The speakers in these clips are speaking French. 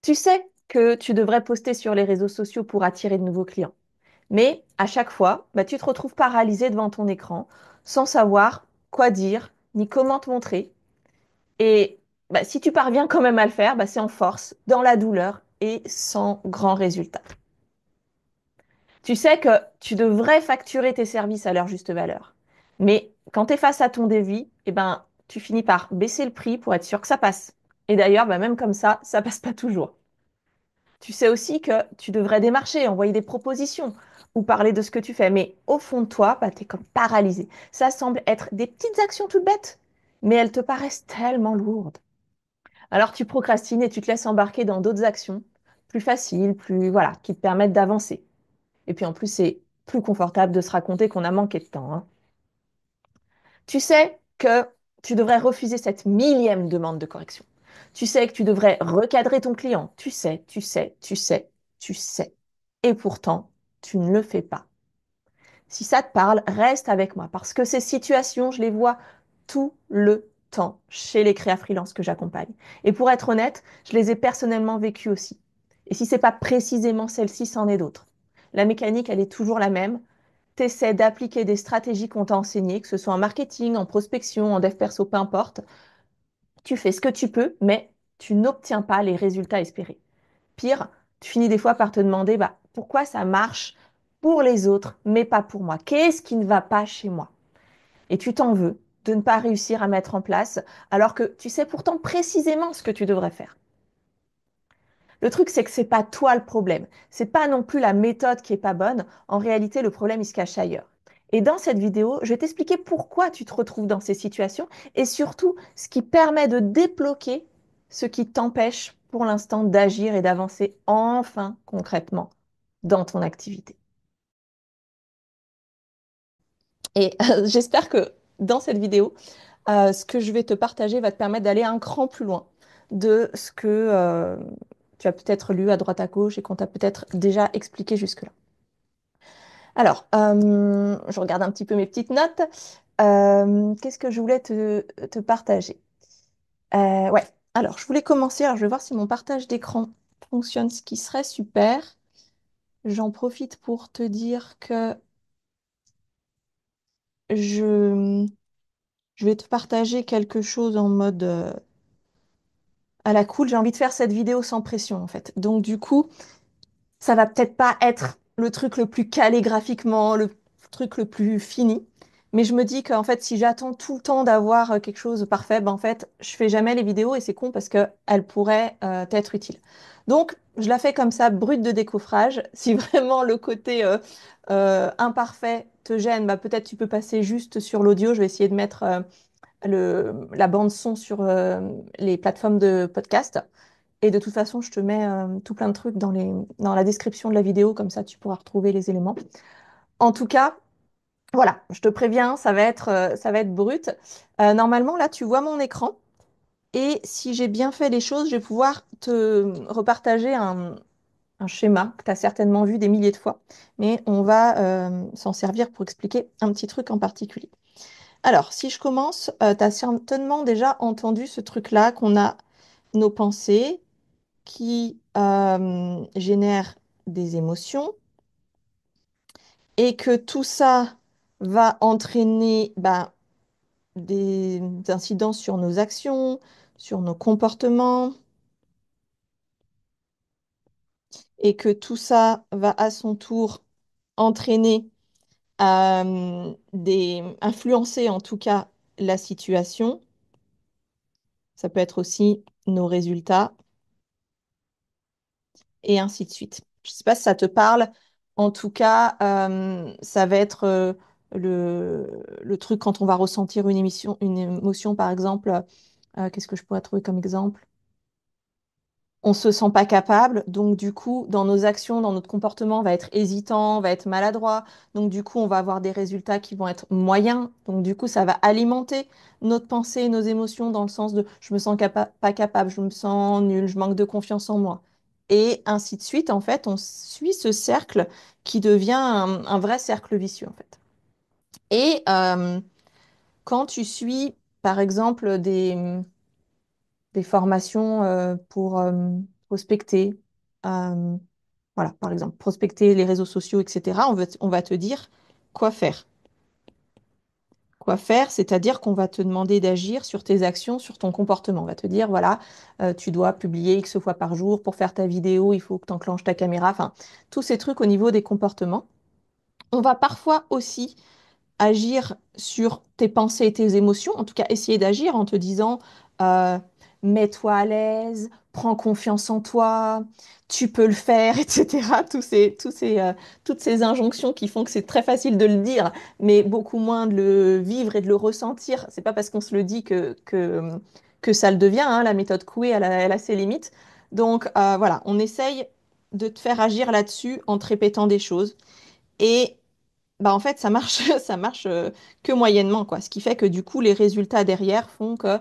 Tu sais que tu devrais poster sur les réseaux sociaux pour attirer de nouveaux clients. Mais à chaque fois, tu te retrouves paralysé devant ton écran sans savoir quoi dire ni comment te montrer. Et si tu parviens quand même à le faire, c'est en force, dans la douleur et sans grand résultat. Tu sais que tu devrais facturer tes services à leur juste valeur. Mais quand tu es face à ton devis, tu finis par baisser le prix pour être sûr que ça passe. Et d'ailleurs, même comme ça passe pas toujours. Tu sais aussi que tu devrais démarcher, envoyer des propositions ou parler de ce que tu fais. Mais au fond de toi, tu es comme paralysé. Ça semble être des petites actions toutes bêtes, mais elles te paraissent tellement lourdes. Alors tu procrastines et tu te laisses embarquer dans d'autres actions plus faciles, plus voilà, qui te permettent d'avancer. Et puis en plus, c'est plus confortable de se raconter qu'on a manqué de temps, hein. Tu sais que tu devrais refuser cette millième demande de correction. Tu sais que tu devrais recadrer ton client. Tu sais. Et pourtant, tu ne le fais pas. Si ça te parle, reste avec moi parce que ces situations, je les vois tout le temps chez les créas freelance que j'accompagne. Et pour être honnête, je les ai personnellement vécues aussi. Et si c'est pas précisément celle-ci, c'en est d'autres. La mécanique, elle est toujours la même. Tu essaies d'appliquer des stratégies qu'on t'a enseignées, que ce soit en marketing, en prospection, en dev perso, peu importe. Tu fais ce que tu peux, mais tu n'obtiens pas les résultats espérés. Pire, tu finis des fois par te demander pourquoi ça marche pour les autres, mais pas pour moi. Qu'est-ce qui ne va pas chez moi? Et tu t'en veux de ne pas réussir à mettre en place, alors que tu sais pourtant précisément ce que tu devrais faire. Le truc, c'est que c'est pas toi le problème. C'est pas non plus la méthode qui est pas bonne. En réalité, le problème, il se cache ailleurs. Et dans cette vidéo, je vais t'expliquer pourquoi tu te retrouves dans ces situations et surtout ce qui permet de débloquer ce qui t'empêche pour l'instant d'agir et d'avancer enfin concrètement dans ton activité. Et j'espère que dans cette vidéo, ce que je vais te partager va te permettre d'aller un cran plus loin de ce que tu as peut-être lu à droite à gauche et qu'on t'a peut-être déjà expliqué jusque-là. Alors, je regarde un petit peu mes petites notes. Qu'est-ce que je voulais te partager? Ouais, alors je voulais commencer. Alors, je vais voir si mon partage d'écran fonctionne, ce qui serait super. J'en profite pour te dire que je, je vais te partager quelque chose en mode à la cool. J'ai envie de faire cette vidéo sans pression, en fait. Donc, du coup, ça va peut-être pas être le truc le plus calligraphiquement, le truc le plus fini. Mais je me dis qu'en fait, si j'attends tout le temps d'avoir quelque chose de parfait, en fait, je fais jamais les vidéos et c'est con parce qu'elles pourraient être utiles. Donc, je la fais comme ça, brute de décoffrage. Si vraiment le côté imparfait te gêne, peut-être tu peux passer juste sur l'audio. Je vais essayer de mettre la bande son sur les plateformes de podcast. Et de toute façon, je te mets tout plein de trucs dans la description de la vidéo, comme ça tu pourras retrouver les éléments. En tout cas, voilà, je te préviens, ça va être brut. Normalement, là, tu vois mon écran. Et si j'ai bien fait les choses, je vais pouvoir te repartager un schéma que tu as certainement vu des milliers de fois. Mais on va s'en servir pour expliquer un petit truc en particulier. Alors, si je commence, tu as certainement déjà entendu ce truc-là qu'on a nos pensées qui génèrent des émotions et que tout ça va entraîner des incidences sur nos actions, sur nos comportements et que tout ça va à son tour entraîner influencer en tout cas la situation. Ça peut être aussi nos résultats et ainsi de suite. Je ne sais pas si ça te parle. En tout cas, ça va être le truc quand on va ressentir une émotion, par exemple. Qu'est-ce que je pourrais trouver comme exemple? On se sent pas capable, donc du coup, dans nos actions, dans notre comportement, on va être hésitant, on va être maladroit. Donc du coup, on va avoir des résultats qui vont être moyens. Donc du coup, ça va alimenter notre pensée, nos émotions dans le sens de je me sens pas capable, je me sens nul, je manque de confiance en moi. Et ainsi de suite, en fait, on suit ce cercle qui devient un vrai cercle vicieux, en fait. Et quand tu suis, par exemple, des formations prospecter, euh, voilà, par exemple, prospecter les réseaux sociaux, etc., on va te dire quoi faire. Quoi faire, c'est-à-dire qu'on va te demander d'agir sur tes actions, sur ton comportement. On va te dire, voilà, tu dois publier X fois par jour. Pour faire ta vidéo, il faut que tu enclenches ta caméra. Enfin, tous ces trucs au niveau des comportements. On va parfois aussi agir sur tes pensées et tes émotions, en tout cas essayer d'agir en te disant euh, mets-toi à l'aise, prends confiance en toi, tu peux le faire, etc. Toutes ces injonctions qui font que c'est très facile de le dire, mais beaucoup moins de le vivre et de le ressentir. C'est pas parce qu'on se le dit que ça le devient, hein. La méthode Coué, elle a ses limites. Donc voilà, on essaye de te faire agir là-dessus en te répétant des choses. Et bah en fait, ça marche, ça marche que moyennement, quoi. Ce qui fait que du coup, les résultats derrière font que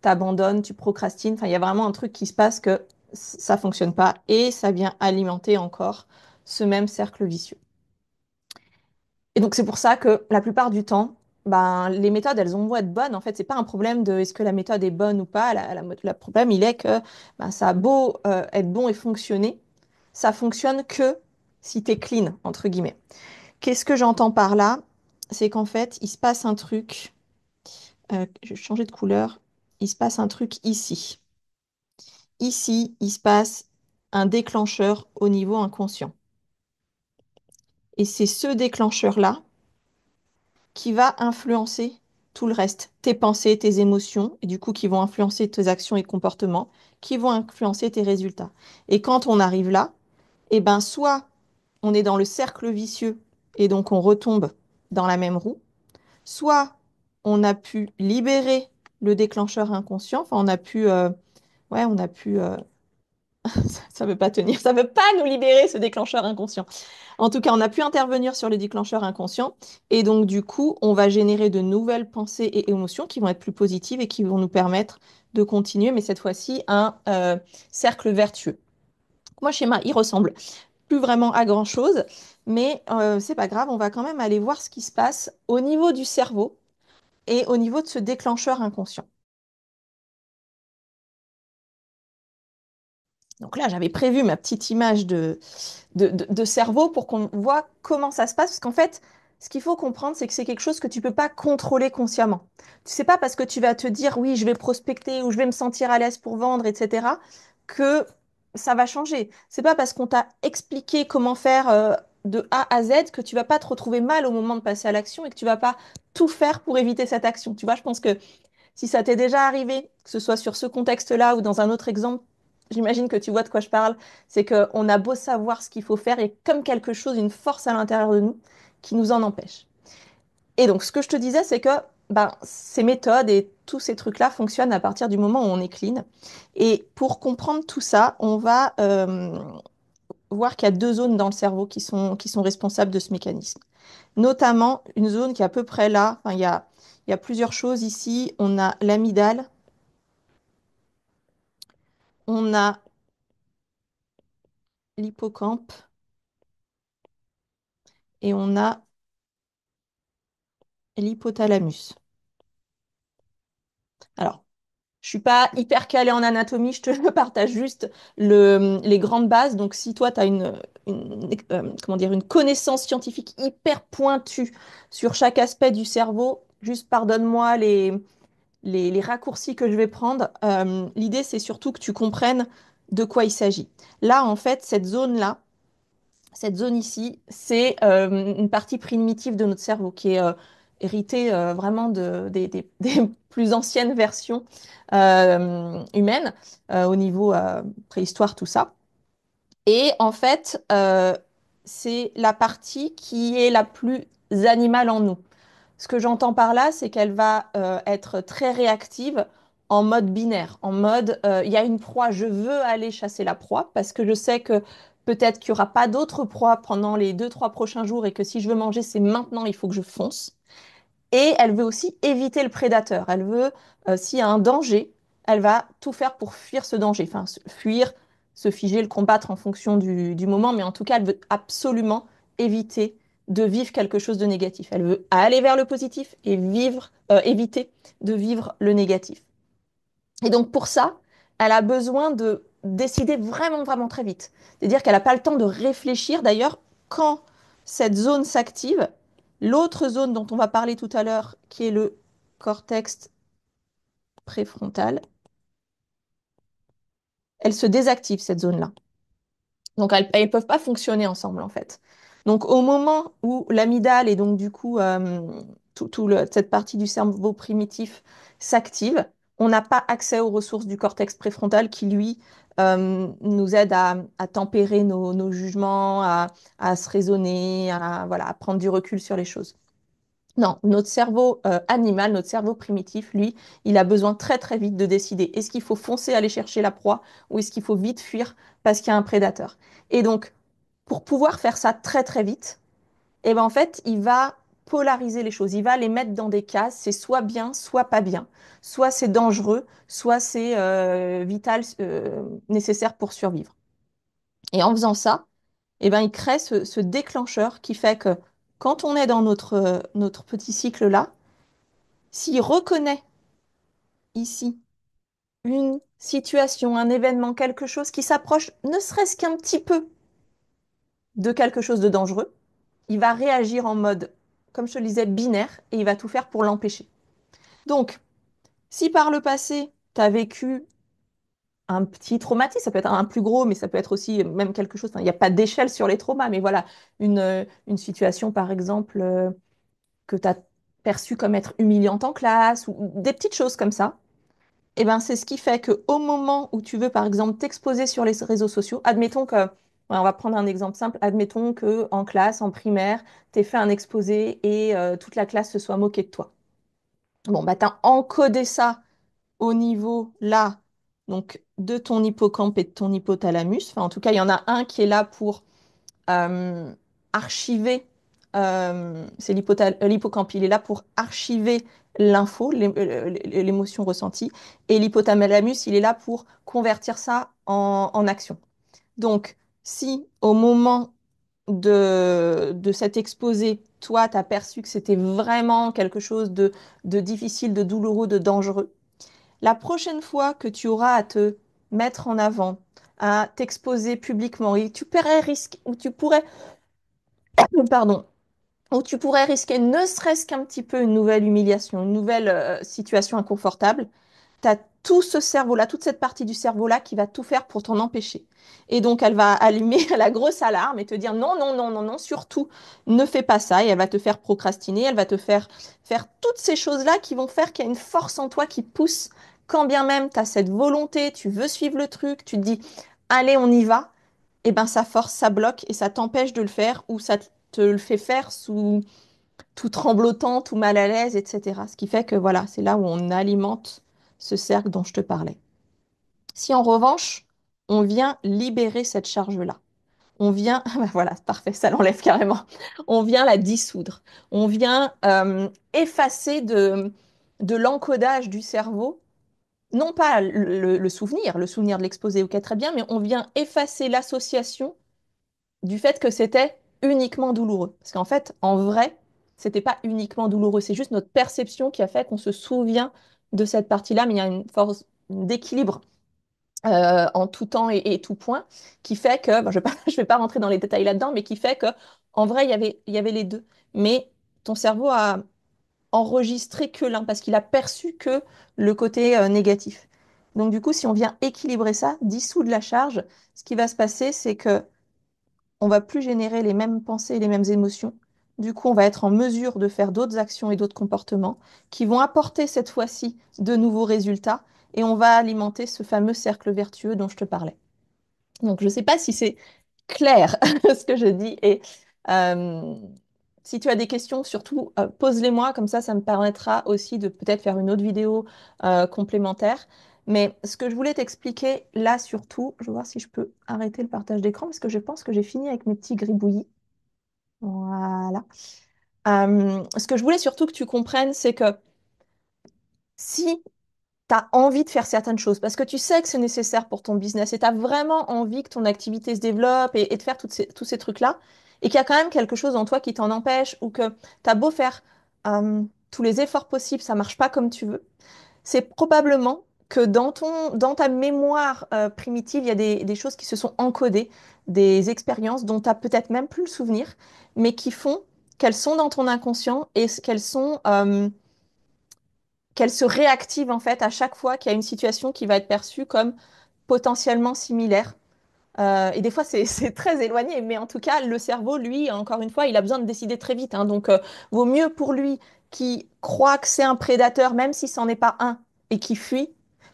tu abandonnes, tu procrastines. Enfin, il y a vraiment un truc qui se passe que ça fonctionne pas et ça vient alimenter encore ce même cercle vicieux. Et donc, c'est pour ça que la plupart du temps, ben, les méthodes, elles ont beau être bonnes. En fait, c'est pas un problème de est-ce que la méthode est bonne ou pas. Le problème, il est que ben, ça a beau être bon et fonctionner, ça fonctionne que si tu es clean, entre guillemets. Qu'est-ce que j'entends par là? C'est qu'en fait, il se passe un truc. Je vais changer de couleur. Il se passe un truc ici. Ici, il se passe un déclencheur au niveau inconscient. Et c'est ce déclencheur-là qui va influencer tout le reste. Tes pensées, tes émotions, et du coup, qui vont influencer tes actions et comportements, qui vont influencer tes résultats. Et quand on arrive là, eh ben, soit on est dans le cercle vicieux et donc on retombe dans la même roue, soit on a pu libérer le déclencheur inconscient, enfin on a pu, ouais, on a pu, ça veut pas tenir, ça veut pas nous libérer ce déclencheur inconscient. En tout cas, on a pu intervenir sur le déclencheur inconscient et donc du coup, on va générer de nouvelles pensées et émotions qui vont être plus positives et qui vont nous permettre de continuer, mais cette fois-ci un cercle vertueux. Moi, schéma, il ressemble plus vraiment à grand-chose, mais c'est pas grave, on va quand même aller voir ce qui se passe au niveau du cerveau et au niveau de ce déclencheur inconscient. Donc là, j'avais prévu ma petite image de cerveau pour qu'on voit comment ça se passe. Parce qu'en fait, ce qu'il faut comprendre, c'est que c'est quelque chose que tu peux pas contrôler consciemment. Tu sais pas parce que tu vas te dire, oui, je vais prospecter ou je vais me sentir à l'aise pour vendre, etc., que ça va changer. C'est pas parce qu'on t'a expliqué comment faire de A à Z que tu vas pas te retrouver mal au moment de passer à l'action et que tu vas pas tout faire pour éviter cette action. Tu vois, je pense que si ça t'est déjà arrivé, que ce soit sur ce contexte-là ou dans un autre exemple, j'imagine que tu vois de quoi je parle, c'est qu'on a beau savoir ce qu'il faut faire, il y a comme quelque chose, une force à l'intérieur de nous qui nous en empêche. Et donc, ce que je te disais, c'est que ben, ces méthodes et tous ces trucs-là fonctionnent à partir du moment où on est clean. Et pour comprendre tout ça, on va voir qu'il y a deux zones dans le cerveau qui sont responsables de ce mécanisme. Notamment une zone qui est à peu près là. Enfin, il y a plusieurs choses ici. On a l'amygdale, on a l'hippocampe et on a l'hypothalamus. Alors, je suis pas hyper calée en anatomie, je te partage juste les grandes bases. Donc, si toi, tu as comment dire, une connaissance scientifique hyper pointue sur chaque aspect du cerveau, juste pardonne-moi les raccourcis que je vais prendre. L'idée, c'est surtout que tu comprennes de quoi il s'agit. Là, en fait, cette zone ici, c'est une partie primitive de notre cerveau qui est héritée vraiment des plus anciennes versions humaines au niveau préhistoire, tout ça. Et en fait, c'est la partie qui est la plus animale en nous. Ce que j'entends par là, c'est qu'elle va être très réactive en mode binaire, en mode il y a une proie, je veux aller chasser la proie parce que je sais que peut-être qu'il n'y aura pas d'autres proies pendant les deux, trois prochains jours et que si je veux manger, c'est maintenant, il faut que je fonce. Et elle veut aussi éviter le prédateur. Elle veut, s'il y a un danger, elle va tout faire pour fuir ce danger. Enfin, fuir, se figer, le combattre en fonction du moment. Mais en tout cas, elle veut absolument éviter de vivre quelque chose de négatif. Elle veut aller vers le positif et éviter de vivre le négatif. Et donc pour ça, elle a besoin de décider vraiment, vraiment très vite. C'est-à-dire qu'elle n'a pas le temps de réfléchir. D'ailleurs, quand cette zone s'active, l'autre zone dont on va parler tout à l'heure, qui est le cortex préfrontal, elle se désactive, cette zone-là. Donc, elles ne peuvent pas fonctionner ensemble, en fait. Donc, au moment où l'amygdale et donc, du coup, cette partie du cerveau primitif s'active, on n'a pas accès aux ressources du cortex préfrontal qui, lui, nous aide à tempérer nos jugements, à se raisonner, voilà, à prendre du recul sur les choses. Non, notre cerveau animal, notre cerveau primitif, lui, il a besoin très très vite de décider est-ce qu'il faut foncer aller chercher la proie ou est-ce qu'il faut vite fuir parce qu'il y a un prédateur. Et donc, pour pouvoir faire ça très très vite, eh ben, en fait, il va polariser les choses, il va les mettre dans des cases, c'est soit bien, soit pas bien, soit c'est dangereux, soit c'est vital, nécessaire pour survivre. Et en faisant ça, eh ben, il crée ce déclencheur qui fait que quand on est dans notre petit cycle-là, s'il reconnaît ici une situation, un événement, quelque chose qui s'approche ne serait-ce qu'un petit peu de quelque chose de dangereux, il va réagir en mode, comme je te le disais, binaire et il va tout faire pour l'empêcher. Donc, si par le passé, tu as vécu un petit traumatisme, ça peut être un plus gros, mais ça peut être aussi même quelque chose, enfin, il n'y a pas d'échelle sur les traumas, mais voilà, une situation par exemple que tu as perçue comme être humiliante en classe ou des petites choses comme ça. Eh ben, c'est ce qui fait qu'au moment où tu veux, par exemple, t'exposer sur les réseaux sociaux, admettons que, ouais, on va prendre un exemple simple, admettons que en classe, en primaire, tu fait un exposé et toute la classe se soit moquée de toi. Bon, bah, tu as encodé ça au niveau là, donc de ton hippocampe et de ton hypothalamus. Enfin, en tout cas, il y en a un qui est là pour euh, archiver, c'est l'hippocampe, il est là pour archiver l'info, l'émotion ressentie, et l'hypothalamus, il est là pour convertir ça en action. Donc, si au moment de cet exposé, toi, tu as perçu que c'était vraiment quelque chose de difficile, de douloureux, de dangereux, la prochaine fois que tu auras à te mettre en avant, à t'exposer publiquement, et tu pourrais risquer, ou tu pourrais pardon, où tu pourrais risquer ne serait-ce qu'un petit peu une nouvelle humiliation, une nouvelle situation inconfortable, tu as tout ce cerveau-là, toute cette partie du cerveau-là qui va tout faire pour t'en empêcher. Et donc, elle va allumer la grosse alarme et te dire non, non, non, non, non, surtout, ne fais pas ça. Et elle va te faire procrastiner, elle va te faire toutes ces choses-là qui vont faire qu'il y a une force en toi qui pousse. Quand bien même tu as cette volonté, tu veux suivre le truc, tu te dis, allez, on y va, et ben ça force, ça bloque et ça t'empêche de le faire ou ça te le fait faire sous tout tremblotant, tout mal à l'aise, etc. Ce qui fait que voilà, c'est là où on alimente ce cercle dont je te parlais. Si en revanche, on vient libérer cette charge-là, on vient, ah ben voilà, c'est parfait, ça l'enlève carrément, on vient la dissoudre, on vient effacer de l'encodage du cerveau, non pas le souvenir de l'exposé, ok, très bien, mais on vient effacer l'association du fait que c'était uniquement douloureux. Parce qu'en fait, en vrai, c'était pas uniquement douloureux, c'est juste notre perception qui a fait qu'on se souvient de cette partie-là, mais il y a une force d'équilibre en tout temps et tout point qui fait que, bon, je ne vais pas rentrer dans les détails là-dedans, mais qui fait que en vrai, il y avait les deux. Mais ton cerveau a enregistré que l'un parce qu'il a perçu que le côté négatif. Donc du coup, si on vient équilibrer ça, dissoudre la charge, ce qui va se passer, c'est que on va plus générer les mêmes pensées et les mêmes émotions. Du coup, on va être en mesure de faire d'autres actions et d'autres comportements qui vont apporter cette fois-ci de nouveaux résultats et on va alimenter ce fameux cercle vertueux dont je te parlais. Donc, je ne sais pas si c'est clair ce que je dis et euh, si tu as des questions, surtout pose-les-moi, comme ça me permettra aussi de peut-être faire une autre vidéo complémentaire. Mais ce que je voulais t'expliquer là surtout, je vais voir si je peux arrêter le partage d'écran parce que je pense que j'ai fini avec mes petits gribouillis. Voilà. Ce que je voulais surtout que tu comprennes, c'est que si tu as envie de faire certaines choses parce que tu sais que c'est nécessaire pour ton business et tu as vraiment envie que ton activité se développe et de faire tous ces trucs-là, et qu'il y a quand même quelque chose en toi qui t'en empêche ou que tu as beau faire tous les efforts possibles, ça marche pas comme tu veux, c'est probablement que dans ta mémoire primitive, il y a des choses qui se sont encodées, des expériences dont tu n'as peut-être même plus le souvenir, mais qui font qu'elles sont dans ton inconscient et qu'elles se réactivent en fait à chaque fois qu'il y a une situation qui va être perçue comme potentiellement similaire. Et des fois, c'est très éloigné, mais en tout cas, le cerveau, lui, encore une fois, il a besoin de décider très vite, hein. Donc, vaut mieux pour lui qui croit que c'est un prédateur, même si c'en est pas un, et qui fuit,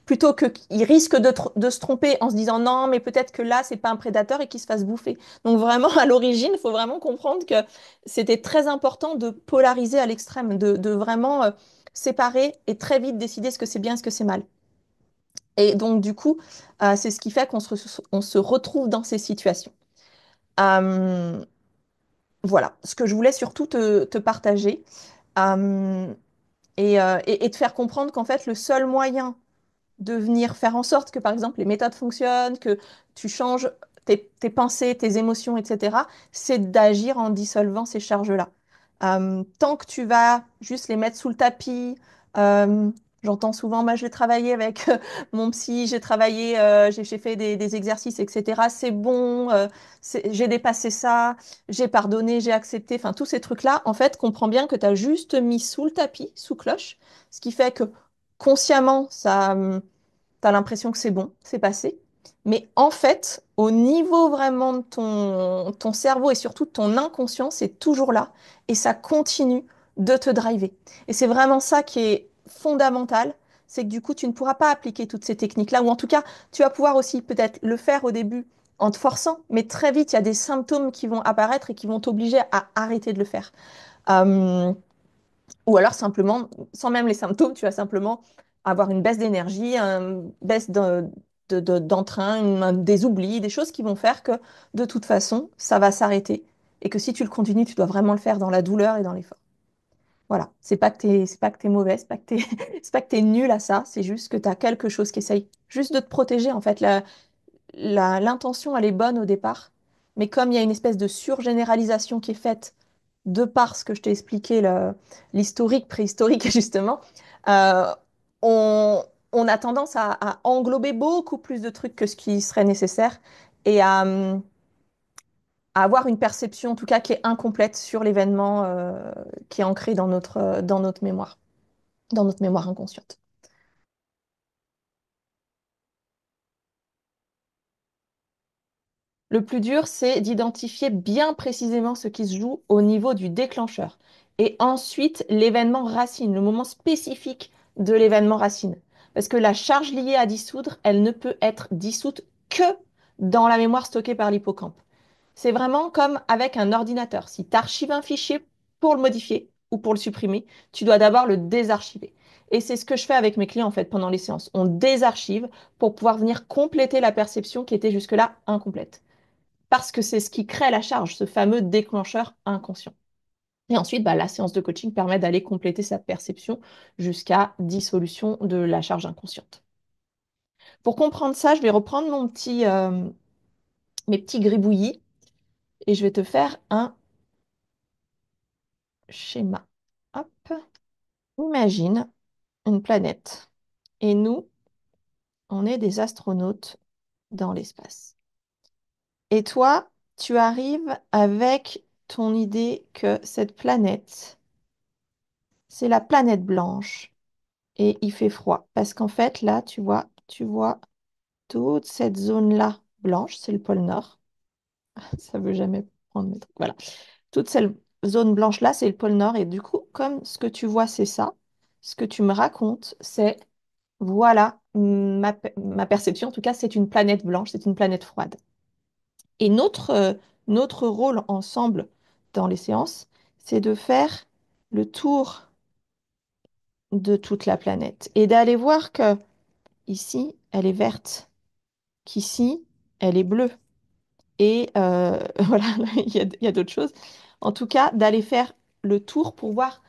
plutôt que qu'il risque de se tromper en se disant non, mais peut-être que là, c'est pas un prédateur et qu'il se fasse bouffer. Donc, vraiment, à l'origine, il faut vraiment comprendre que c'était très important de polariser à l'extrême, de vraiment séparer et très vite décider ce que c'est bien et ce que c'est mal. Et donc, du coup, c'est ce qui fait on se retrouve dans ces situations. Euh, voilà, ce que je voulais surtout te partager euh, et te faire comprendre qu'en fait, le seul moyen de venir faire en sorte que, par exemple, les méthodes fonctionnent, que tu changes tes pensées, tes émotions, etc., c'est d'agir en dissolvant ces charges-là. Tant que tu vas juste les mettre sous le tapis, euh, j'entends souvent, moi, je vais travailler avec mon psy, j'ai travaillé, j'ai fait des exercices, etc. C'est bon, j'ai dépassé ça, j'ai pardonné, j'ai accepté, enfin, tous ces trucs-là, en fait, comprends bien que tu as juste mis sous le tapis, sous cloche, ce qui fait que consciemment, tu as l'impression que c'est bon, c'est passé. Mais en fait, au niveau vraiment de ton cerveau et surtout de ton inconscient, c'est toujours là et ça continue de te driver. Et c'est vraiment ça qui est fondamental, c'est que du coup, tu ne pourras pas appliquer toutes ces techniques-là, ou en tout cas, tu vas pouvoir aussi peut-être le faire au début en te forçant, mais très vite, il y a des symptômes qui vont apparaître et qui vont t'obliger à arrêter de le faire. Euh, ou alors simplement, sans même les symptômes, tu vas simplement avoir une baisse d'énergie, une baisse d'entrain, des oublis, des choses qui vont faire que de toute façon, ça va s'arrêter. Et que si tu le continues, tu dois vraiment le faire dans la douleur et dans l'effort. Voilà, c'est pas que t'es mauvais, c'est pas que t'es, c'est pas que t'es nul à ça, c'est juste que tu as quelque chose qui essaye juste de te protéger. En fait, l'intention, elle est bonne au départ, mais comme il y a une espèce de surgénéralisation qui est faite de par ce que je t'ai expliqué, l'historique, préhistorique, justement, euh, on, on a tendance à englober beaucoup plus de trucs que ce qui serait nécessaire et à avoir une perception, en tout cas, qui est incomplète sur l'événement qui est ancré dans notre mémoire inconsciente. Le plus dur, c'est d'identifier bien précisément ce qui se joue au niveau du déclencheur. Et ensuite, l'événement racine, le moment spécifique de l'événement racine. Parce que la charge liée à dissoudre, elle ne peut être dissoute que dans la mémoire stockée par l'hippocampe. C'est vraiment comme avec un ordinateur. Si tu archives un fichier pour le modifier ou pour le supprimer, tu dois d'abord le désarchiver. Et c'est ce que je fais avec mes clients en fait pendant les séances. On désarchive pour pouvoir venir compléter la perception qui était jusque-là incomplète parce que c'est ce qui crée la charge, ce fameux déclencheur inconscient. Et ensuite, bah, la séance de coaching permet d'aller compléter sa perception jusqu'à dissolution de la charge inconsciente. Pour comprendre ça, je vais reprendre mes petits gribouillis et je vais te faire un schéma. Hop. Imagine une planète et nous, on est des astronautes dans l'espace. Et toi, tu arrives avec ton idée que cette planète, c'est la planète blanche et il fait froid. Parce qu'en fait, là, tu vois toute cette zone-là blanche, c'est le pôle Nord. Ça veut jamais prendre mes trucs. Voilà. Toute cette zone blanche-là, c'est le pôle Nord. Et du coup, comme ce que tu vois, c'est ça, ce que tu me racontes, c'est, voilà, ma perception, en tout cas, c'est une planète blanche, c'est une planète froide. Et notre rôle ensemble dans les séances, c'est de faire le tour de toute la planète et d'aller voir que ici, elle est verte, qu'ici, elle est bleue. Et voilà, il y a d'autres choses. En tout cas, d'aller faire le tour pour voir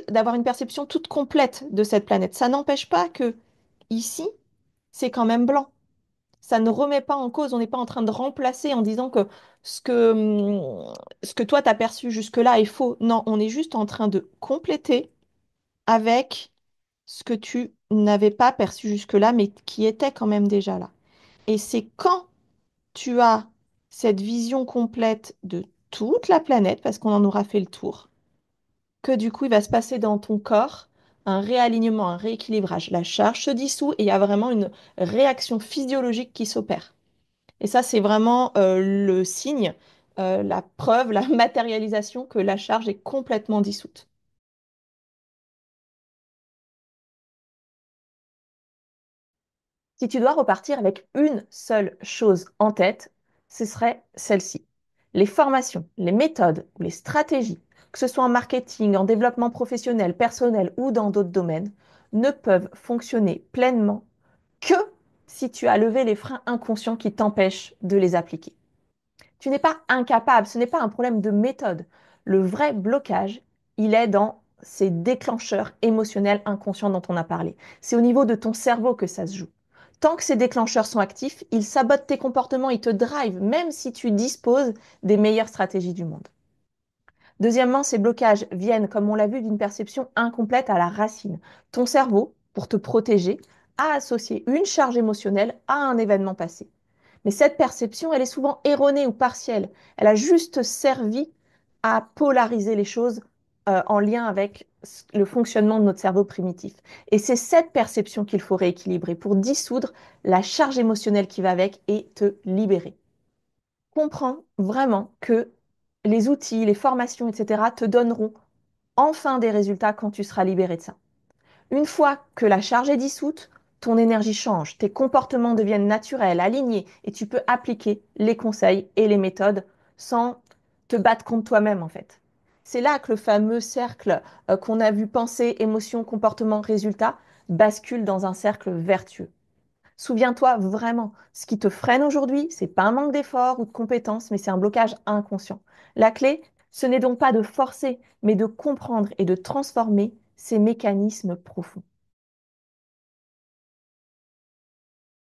d'avoir une perception toute complète de cette planète. Ça n'empêche pas que ici, c'est quand même blanc. Ça ne remet pas en cause, on n'est pas en train de remplacer en disant que ce que toi t'as perçu jusque-là est faux. Non, on est juste en train de compléter avec ce que tu n'avais pas perçu jusque-là, mais qui était quand même déjà là. Et c'est quand tu as cette vision complète de toute la planète, parce qu'on en aura fait le tour, que du coup, il va se passer dans ton corps un réalignement, un rééquilibrage. La charge se dissout et il y a vraiment une réaction physiologique qui s'opère. Et ça, c'est vraiment le signe, la preuve, la matérialisation que la charge est complètement dissoute. Si tu dois repartir avec une seule chose en tête, ce serait celle-ci. Les formations, les méthodes ou les stratégies, que ce soit en marketing, en développement professionnel, personnel ou dans d'autres domaines, ne peuvent fonctionner pleinement que si tu as levé les freins inconscients qui t'empêchent de les appliquer. Tu n'es pas incapable, ce n'est pas un problème de méthode. Le vrai blocage, il est dans ces déclencheurs émotionnels inconscients dont on a parlé. C'est au niveau de ton cerveau que ça se joue. Tant que ces déclencheurs sont actifs, ils sabotent tes comportements, ils te drivent, même si tu disposes des meilleures stratégies du monde. Deuxièmement, ces blocages viennent, comme on l'a vu, d'une perception incomplète à la racine. Ton cerveau, pour te protéger, a associé une charge émotionnelle à un événement passé. Mais cette perception, elle est souvent erronée ou partielle. Elle a juste servi à polariser les choses en lien avec le fonctionnement de notre cerveau primitif. Et c'est cette perception qu'il faut rééquilibrer pour dissoudre la charge émotionnelle qui va avec et te libérer. Comprends vraiment que les outils, les formations, etc., te donneront enfin des résultats quand tu seras libéré de ça. Une fois que la charge est dissoute, ton énergie change, tes comportements deviennent naturels, alignés, et tu peux appliquer les conseils et les méthodes sans te battre contre toi-même en fait. C'est là que le fameux cercle qu'on a vu pensée, émotion, comportement, résultat bascule dans un cercle vertueux. Souviens-toi vraiment, ce qui te freine aujourd'hui, c'est pas un manque d'effort ou de compétences, mais c'est un blocage inconscient. La clé, ce n'est donc pas de forcer, mais de comprendre et de transformer ces mécanismes profonds.